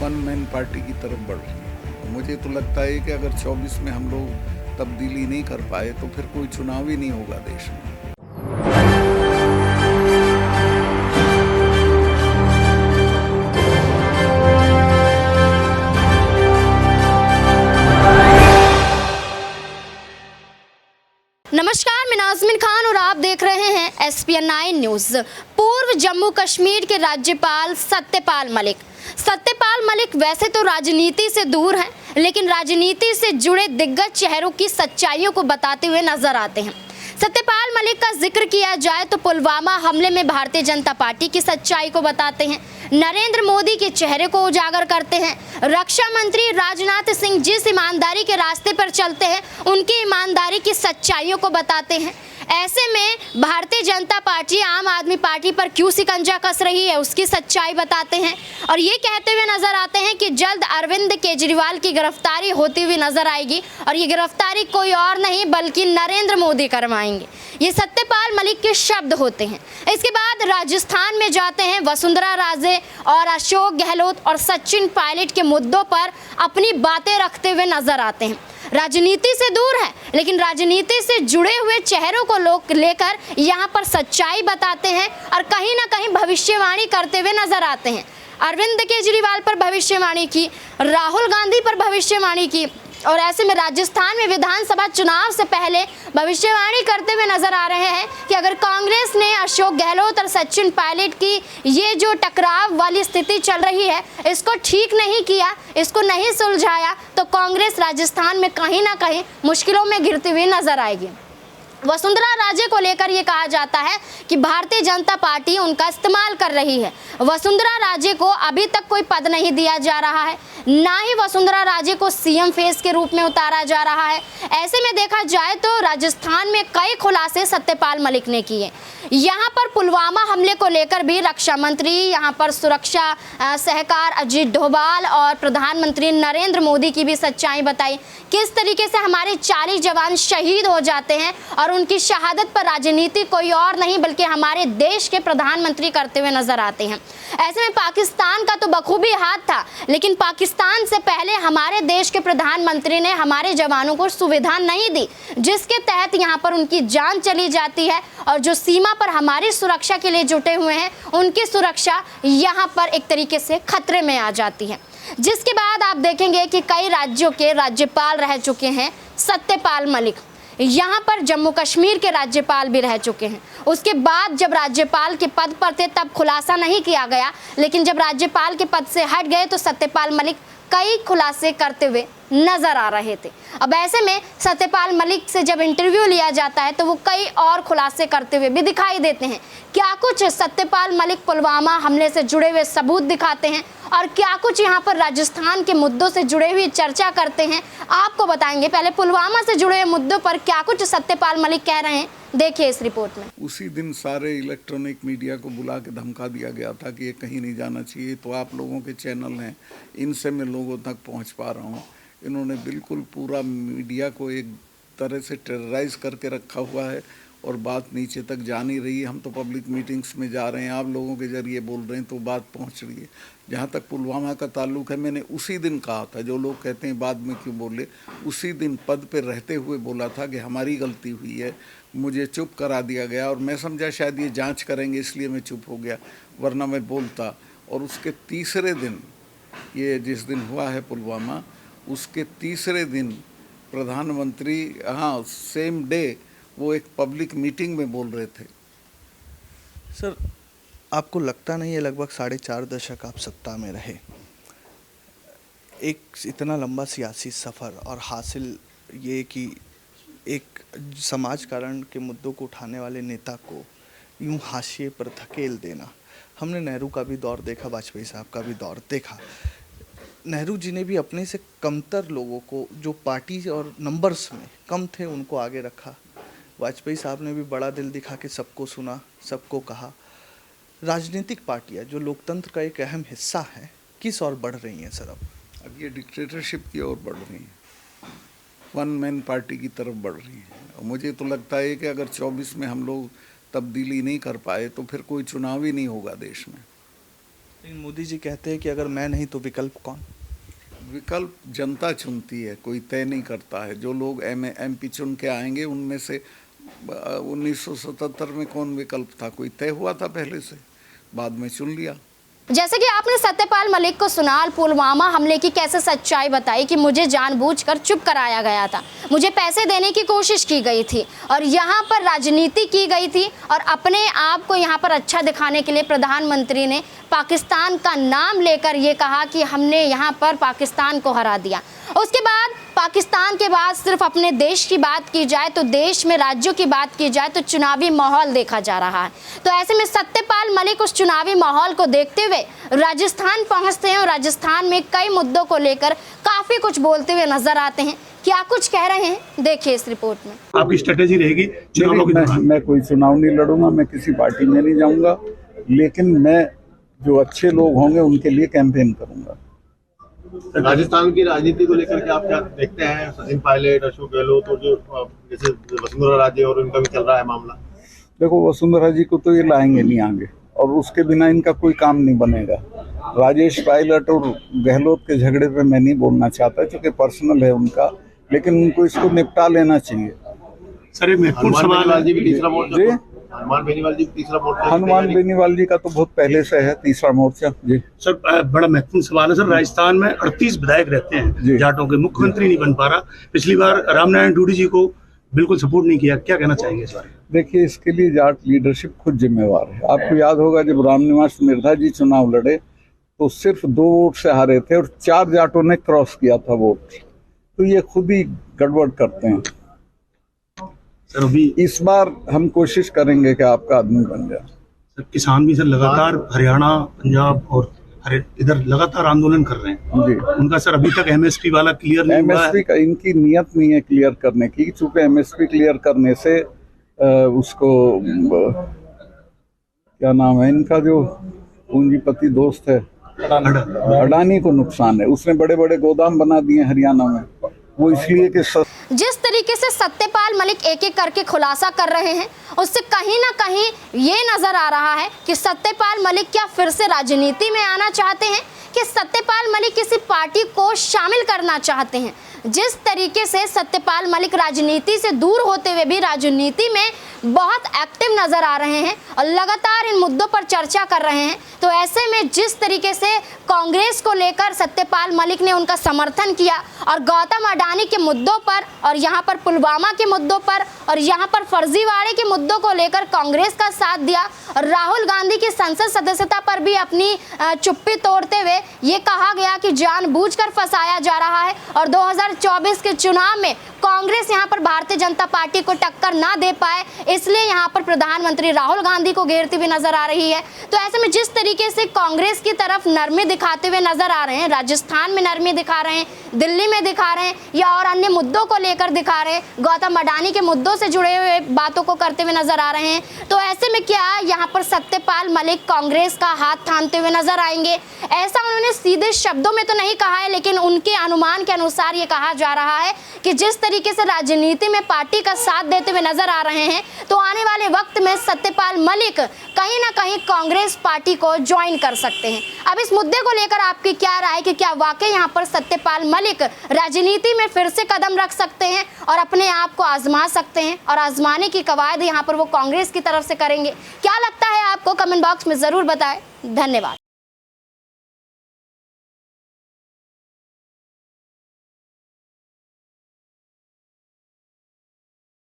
One man party की तरफ बढ़ रही है। मुझे तो लगता है कि अगर 24 में हम लोग तब्दीली नहीं कर पाए तो फिर कोई चुनाव ही नहीं होगा देश में। नमस्कार, मैं नाज़मीन खान और आप देख रहे हैं SPN 9 न्यूज़। पूर्व जम्मू कश्मीर के राज्यपाल सत्यपाल मलिक वैसे तो राजनीति से दूर हैं, लेकिन राजनीति से जुड़े दिग्गज चेहरों की सच्चाइयों को बताते हुए नजर आते हैं। सत्यपाल मलिक का जिक्र किया जाए तो पुलवामा हमले में भारतीय जनता पार्टी की सच्चाई को बताते हैं, नरेंद्र मोदी के चेहरे को उजागर करते हैं, रक्षा मंत्री राजनाथ सिंह जिस ईमानदारी के रास्ते पर चलते हैं उनकी ईमानदारी की सच्चाइयों को बताते हैं। ऐसे में भारतीय जनता पार्टी आम आदमी पार्टी पर क्यों शिकंजा कस रही है उसकी सच्चाई बताते हैं और ये कहते हुए नजर आते हैं कि जल्द अरविंद केजरीवाल की गिरफ्तारी होती हुई नजर आएगी और ये गिरफ्तारी कोई और नहीं बल्कि नरेंद्र मोदी करवाएंगे। ये सत्यपाल मलिक के शब्द होते हैं। इसके बाद राजस्थान में जाते हैं। वसुंधरा राजे और अशोक गहलोत और सचिन पायलट के मुद्दों पर अपनी बातें रखते हुए नजर आते हैं। राजनीति से दूर है, लेकिन राजनीति से जुड़े हुए चेहरों को लोग लेकर यहाँ पर सच्चाई बताते हैं और कहीं ना कहीं भविष्यवाणी करते हुए नजर आते हैं। अरविंद केजरीवाल पर भविष्यवाणी की, राहुल गांधी पर भविष्यवाणी की और ऐसे में राजस्थान में विधानसभा चुनाव से पहले भविष्यवाणी करते हुए नजर आ रहे हैं कि अगर कांग्रेस ने अशोक गहलोत और सचिन पायलट की ये जो टकराव वाली स्थिति चल रही है इसको ठीक नहीं किया, इसको नहीं सुलझाया तो कांग्रेस राजस्थान में कहीं ना कहीं मुश्किलों में घिरती हुई नजर आएगी। वसुंधरा राजे को लेकर ये कहा जाता है कि भारतीय जनता पार्टी उनका इस्तेमाल कर रही है। वसुंधरा राजे को अभी तक कोई पद नहीं दिया जा रहा है, ना ही वसुंधरा राजे को सीएम फेस के रूप में उतारा जा रहा है। ऐसे में देखा जाए तो राजस्थान में कई खुलासे सत्यपाल मलिक ने किए। यहाँ पर पुलवामा हमले को लेकर भी रक्षा मंत्री, यहाँ पर सुरक्षा सहकार अजीत डोभाल और प्रधानमंत्री नरेंद्र मोदी की भी सच्चाई बताई, किस तरीके से हमारे 40 जवान शहीद हो जाते हैं और उनकी शहादत पर राजनीति कोई और नहीं बल्कि हमारे देश के प्रधानमंत्री करते हुए नजर आते हैं। ऐसे में पाकिस्तान का तो बखूबी हाथ था, लेकिन पाकिस्तान से पहले हमारे देश के प्रधानमंत्री ने हमारे जवानों को सुविधा नहीं दी, जिसके तहत यहाँ पर उनकी जान चली जाती है और जो सीमा पर हमारी सुरक्षा के लिए जुटे हुए हैं उनकी सुरक्षा यहाँ पर एक तरीके से खतरे में आ जाती है। जिसके बाद आप देखेंगे कि कई राज्यों के राज्यपाल रह चुके हैं सत्यपाल मलिक, यहाँ पर जम्मू कश्मीर के राज्यपाल भी रह चुके हैं। उसके बाद जब राज्यपाल के पद पर थे तब खुलासा नहीं किया गया, लेकिन जब राज्यपाल के पद से हट गए तो सत्यपाल मलिक कई खुलासे करते हुए नजर आ रहे थे। अब ऐसे में सत्यपाल मलिक से जब इंटरव्यू लिया जाता है तो वो कई और खुलासे करते हुए भी दिखाई देते हैं। क्या कुछ सत्यपाल मलिक पुलवामा हमले से जुड़े हुए सबूत दिखाते हैं और क्या कुछ यहाँ पर राजस्थान के मुद्दों से जुड़े हुए चर्चा करते हैं, आपको बताएंगे। पहले पुलवामा से जुड़े हुए मुद्दों पर क्या कुछ सत्यपाल मलिक कह रहे हैं, देखिए इस रिपोर्ट में। उसी दिन सारे इलेक्ट्रॉनिक मीडिया को बुला के धमका दिया गया था कि ये कहीं नहीं जाना चाहिए, तो आप लोगों के चैनल हैं, इनसे मैं लोगों तक पहुंच पा रहा हूं। इन्होंने बिल्कुल पूरा मीडिया को एक तरह से टेरराइज करके रखा हुआ है और बात नीचे तक जा नहीं रही है। हम तो पब्लिक मीटिंग्स में जा रहे हैं, आप लोगों के ज़रिए बोल रहे हैं तो बात पहुंच रही है। जहाँ तक पुलवामा का ताल्लुक है, मैंने उसी दिन कहा था, जो लोग कहते हैं बाद में क्यों बोले, उसी दिन पद पे रहते हुए बोला था कि हमारी गलती हुई है, मुझे चुप करा दिया गया और मैं समझा शायद ये जांच करेंगे इसलिए मैं चुप हो गया, वरना मैं बोलता। और उसके तीसरे दिन, ये जिस दिन हुआ है पुलवामा, उसके तीसरे दिन प्रधानमंत्री, हाँ सेम डे, वो एक पब्लिक मीटिंग में बोल रहे थे। सर, आपको लगता नहीं है लगभग 4.5 दशक आप सत्ता में रहे, एक इतना लंबा सियासी सफ़र और हासिल ये कि एक समाज कारण के मुद्दों को उठाने वाले नेता को यूं हाशिए पर धकेल देना, हमने नेहरू का भी दौर देखा, वाजपेयी साहब का भी दौर देखा। नेहरू जी ने भी अपने से कमतर लोगों को, जो पार्टी और नंबर्स में कम थे, उनको आगे रखा। वाजपेयी साहब ने भी बड़ा दिल दिखा के सबको सुना, सबको कहा। राजनीतिक पार्टियां जो लोकतंत्र का एक अहम हिस्सा है, किस ओर बढ़ रही हैं सर? अब ये डिक्टेटरशिप की ओर बढ़ रही हैं, वन मैन पार्टी की तरफ बढ़ रही है। और मुझे तो लगता है कि अगर 24 में हम लोग तब्दीली नहीं कर पाए तो फिर कोई चुनाव ही नहीं होगा देश में। लेकिन मोदी जी कहते हैं कि अगर मैं नहीं तो विकल्प कौन? विकल्प जनता चुनती है, कोई तय नहीं करता है। जो लोग MP चुन के आएंगे उनमें से 1977 में कौन विकल्प था? कोई तय हुआ था पहले से, बाद में चुन लिया। जैसे कि आपने सत्यपाल मलिक को सुना पुलवामा हमले की कैसे सच्चाई बताई कि मुझे जानबूझकर चुप कराया गया था, मुझे पैसे देने की कोशिश की गई थी और यहाँ पर राजनीति की गई थी और अपने आप को यहाँ पर अच्छा दिखाने के लिए प्रधानमंत्री ने पाकिस्तान का नाम लेकर ये कहा कि हमने यहाँ पर पाकिस्तान को हरा दिया। उसके बाद पाकिस्तान के बाद सिर्फ अपने देश की बात की जाए तो देश में राज्यों की बात की जाए तो चुनावी माहौल देखा जा रहा है। तो ऐसे में सत्यपाल मलिक उस चुनावी माहौल को देखते हुए राजस्थान पहुंचते हैं और राजस्थान में कई मुद्दों को लेकर काफी कुछ बोलते हुए नजर आते हैं। क्या कुछ कह रहे हैं देखिए इस रिपोर्ट में। आपकी स्ट्रेटेजी रहेगी चुनावों के दौरान? मैं कोई चुनाव नहीं लड़ूंगा, मैं किसी पार्टी में नहीं जाऊंगा, लेकिन मैं जो अच्छे लोग होंगे उनके लिए कैंपेन करूंगा। राजस्थान की राजनीति को लेकर के आप क्या देखते हैं? सचिन पायलट, अशोक गहलोत और जो जैसे वसुंधरा राजे और उनका भी चल रहा है मामला। देखो, वसुंधरा जी को तो ये लाएंगे नहीं आगे और उसके बिना इनका कोई काम नहीं बनेगा। राजेश पायलट और गहलोत के झगड़े पे मैं नहीं बोलना चाहता क्योंकि पर्सनल है उनका, लेकिन उनको इसको निपटा लेना चाहिए। सर एक महत्वपूर्ण सवाल है। हनुमान बेनीवाल जी तीसरा मोर्चा। हनुमान बेनीवाल जी का तो बहुत पहले से है तीसरा मोर्चा जी। सर बड़ा महत्वपूर्ण सवाल है। सर राजस्थान में 38 विधायक रहते हैं जाटों के, मुख्यमंत्री नहीं बन पा रहा। पिछली बार रामनारायण टूडू जी को बिल्कुल सपोर्ट नहीं किया, क्या कहना चाहेंगे इस बारे में? देखिए, इसके लिए जाट लीडरशिप खुद जिम्मेवार है। आपको याद होगा जब रामनिवास मिर्धा जी चुनाव लड़े तो सिर्फ 2 वोट से हारे थे और 4 जाटों ने क्रॉस किया था वोट। तो ये खुद ही गड़बड़ करते हैं। सर अभी इस बार हम कोशिश करेंगे कि आपका आदमी बन जाए। सर किसान भी सर लगातार हरियाणा, पंजाब और इधर लगातार आंदोलन कर रहे हैं जी। उनका सर अभी तक MSP वाला क्लियर नहीं हुआ है। MSP का इनकी नियत नहीं है क्लियर करने की, चूंकि MSP क्लियर करने से उसको क्या नाम है इनका जो पूंजीपति दोस्त है अडानी को नुकसान है। उसने बड़े बड़े गोदाम बना दिए हरियाणा में, वो इसलिए कि जिस तरीके से सत्यपाल मलिक एक एक करके खुलासा कर रहे हैं उससे कहीं ना कहीं ये नजर आ रहा है कि सत्यपाल मलिक क्या फिर से राजनीति में आना चाहते हैं, कि सत्यपाल मलिक किसी पार्टी को शामिल करना चाहते हैं। जिस तरीके से सत्यपाल मलिक राजनीति से दूर होते हुए भी राजनीति में बहुत एक्टिव नजर आ रहे हैं और लगातार इन मुद्दों पर चर्चा कर रहे हैं, तो ऐसे में जिस तरीके से कांग्रेस को लेकर सत्यपाल मलिक ने उनका समर्थन किया और गौतम अडानी के मुद्दों पर और यहाँ पर पुलवामा के मुद्दों पर और यहाँ पर फर्जीवाड़े के मुद्दों को लेकर कांग्रेस का साथ दिया और राहुल गांधी की संसद सदस्यता पर भी अपनी चुप्पी तोड़ते हुए ये कहा गया कि जानबूझकर फंसाया जा रहा है और 2024 के चुनाव में कांग्रेस यहाँ पर भारतीय जनता पार्टी को टक्कर ना दे पाए, इसलिए यहाँ पर प्रधानमंत्री राहुल गांधी को घेरती हुई नजर आ रही है। तो ऐसे में जिस तरीके से कांग्रेस की तरफ नरमी दिखाते हुए नजर आ रहे हैं, राजस्थान में नरमी दिखा रहे हैं, दिल्ली में दिखा रहे हैं या और अन्य मुद्दों को लेकर दिखा रहे हैं, गौतम अडानी के मुद्दों से जुड़े हुए बातों को करते हुए नजर आ रहे हैं, तो ऐसे में क्या यहाँ पर सत्यपाल मलिक कांग्रेस का हाथ थामते हुए नजर आएंगे? ऐसा उन्होंने सीधे शब्दों में तो नहीं कहा है, लेकिन उनके अनुमान के अनुसार ये कहा जा रहा है कि जिस तरीके से राजनीति में पार्टी का साथ देते हुए नजर आ रहे हैं, तो आने वाले वक्त में सत्यपाल मलिक कहीं ना कहीं कांग्रेस पार्टी को ज्वाइन कर सकते हैं। अब इस मुद्दे को लेकर आपकी क्या राय कि क्या वाकई यहाँ पर सत्यपाल मलिक राजनीति में फिर से कदम रख सकते हैं और अपने आप को आजमा सकते हैं और आजमाने की कवायद यहाँ पर वो कांग्रेस की तरफ से करेंगे? क्या लगता है आपको? कमेंट बॉक्स में जरूर बताएं। धन्यवाद।